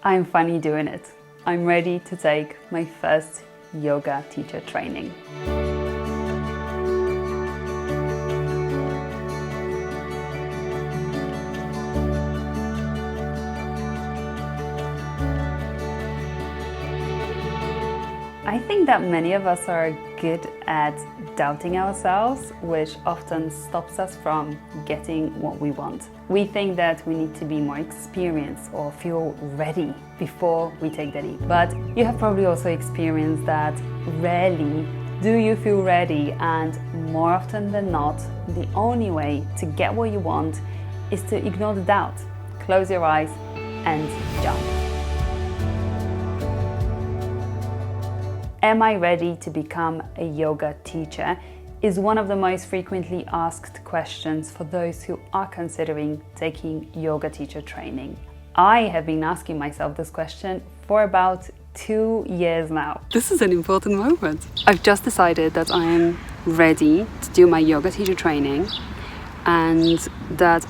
I'm finally doing it. I'm ready to take my first yoga teacher training. I think that many of us are good at doubting ourselves, which often stops us from getting what we want. We think that we need to be more experienced or feel ready before we take the leap. But you have probably also experienced that rarely do you feel ready, and more often than not, the only way to get what you want is to ignore the doubt, close your eyes and jump. Am I ready to become a yoga teacher? Is one of the most frequently asked questions for those who are considering taking yoga teacher training. I have been asking myself this question for about 2 years now. This is an important moment. I've just decided that I am ready to do my yoga teacher training, and that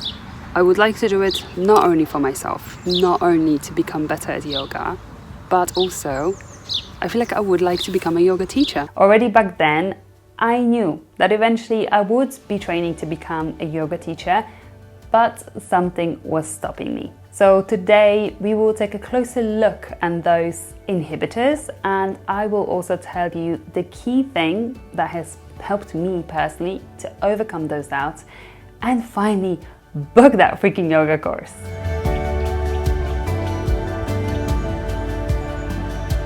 I would like to do it not only for myself, not only to become better at yoga, but also I feel like I would like to become a yoga teacher. Already back then, I knew that eventually I would be training to become a yoga teacher, but something was stopping me. So today we will take a closer look at those inhibitors, and I will also tell you the key thing that has helped me personally to overcome those doubts and finally book that freaking yoga course.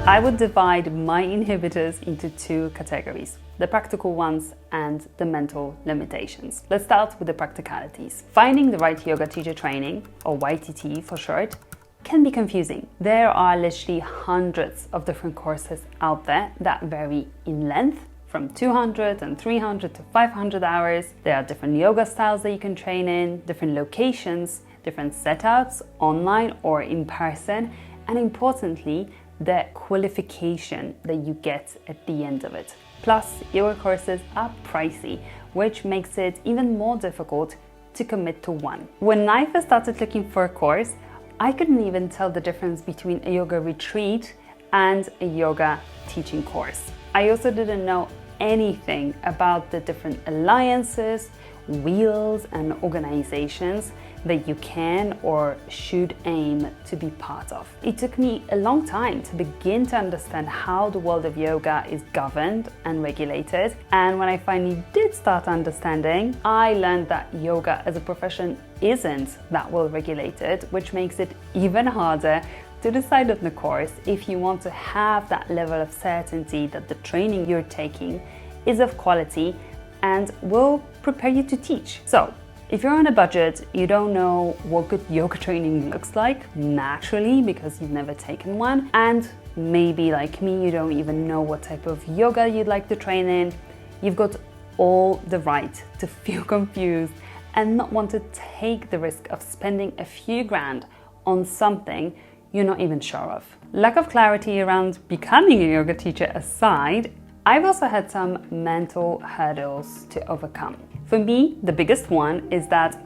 I would divide my inhibitors into 2 categories, the practical ones and the mental limitations. Let's start with the practicalities. Finding the right yoga teacher training, or YTT for short, can be confusing. There are literally hundreds of different courses out there that vary in length, from 200 and 300 to 500 hours. There are different yoga styles that you can train in, different locations, different setups, online or in person, and importantly, the qualification that you get at the end of it. Plus, yoga courses are pricey, which makes it even more difficult to commit to one. When I first started looking for a course, I couldn't even tell the difference between a yoga retreat and a yoga teaching course. I also didn't know anything about the different alliances, wheels and organizations that you can or should aim to be part of. It took me a long time to begin to understand how the world of yoga is governed and regulated, and when I finally did start understanding, I learned that yoga as a profession isn't that well regulated, which makes it even harder to decide on the course if you want to have that level of certainty that the training you're taking is of quality and will prepare you to teach. So, if you're on a budget, you don't know what good yoga training looks like, naturally, because you've never taken one, and maybe like me, you don't even know what type of yoga you'd like to train in, you've got all the right to feel confused and not want to take the risk of spending a few grand on something you're not even sure of. Lack of clarity around becoming a yoga teacher aside, I've also had some mental hurdles to overcome. For me, the biggest one is that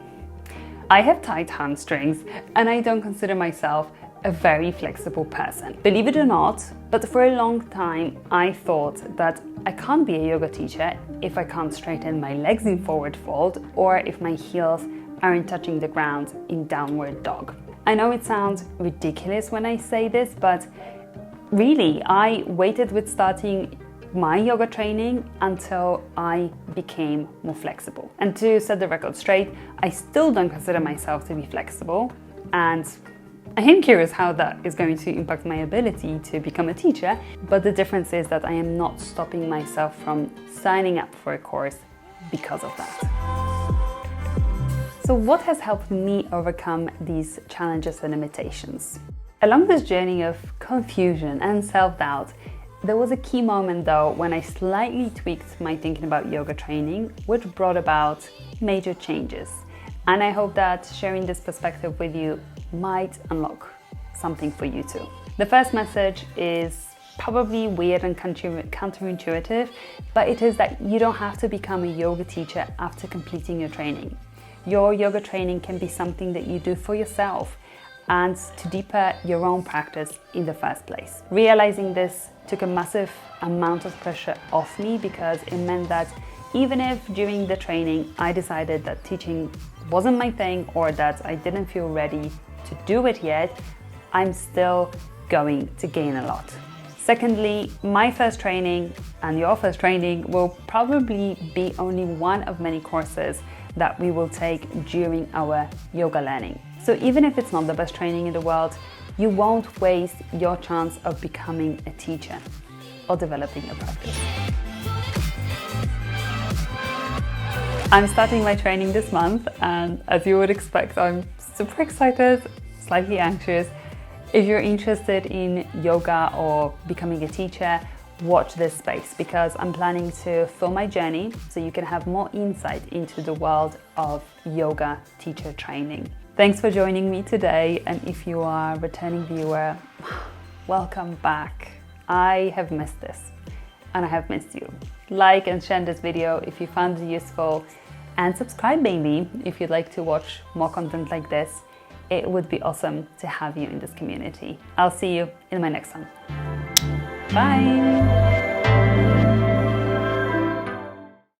I have tight hamstrings and I don't consider myself a very flexible person. Believe it or not, but for a long time I thought that I can't be a yoga teacher if I can't straighten my legs in forward fold or if my heels aren't touching the ground in downward dog. I know it sounds ridiculous when I say this, but really I waited with starting my yoga training until I became more flexible. And to set the record straight, I still don't consider myself to be flexible, and I am curious how that is going to impact my ability to become a teacher, but the difference is that I am not stopping myself from signing up for a course because of that. So what has helped me overcome these challenges and limitations? Along this journey of confusion and self-doubt, there was a key moment though when I slightly tweaked my thinking about yoga training, which brought about major changes. And I hope that sharing this perspective with you might unlock something for you too. The first message is probably weird and counterintuitive, but it is that you don't have to become a yoga teacher after completing your training. Your yoga training can be something that you do for yourself, and to deepen your own practice in the first place. Realizing this took a massive amount of pressure off me, because it meant that even if during the training I decided that teaching wasn't my thing or that I didn't feel ready to do it yet, I'm still going to gain a lot. Secondly, my first training and your first training will probably be only one of many courses that we will take during our yoga learning. So even if it's not the best training in the world, you won't waste your chance of becoming a teacher or developing a practice. I'm starting my training this month, and as you would expect, I'm super excited, slightly anxious. If you're interested in yoga or becoming a teacher, watch this space, because I'm planning to film my journey so you can have more insight into the world of yoga teacher training. Thanks for joining me today, and if you are a returning viewer, welcome back. I have missed this, and I have missed you. Like and share this video if you found it useful, and subscribe maybe if you'd like to watch more content like this. It would be awesome to have you in this community. I'll see you in my next one. Bye!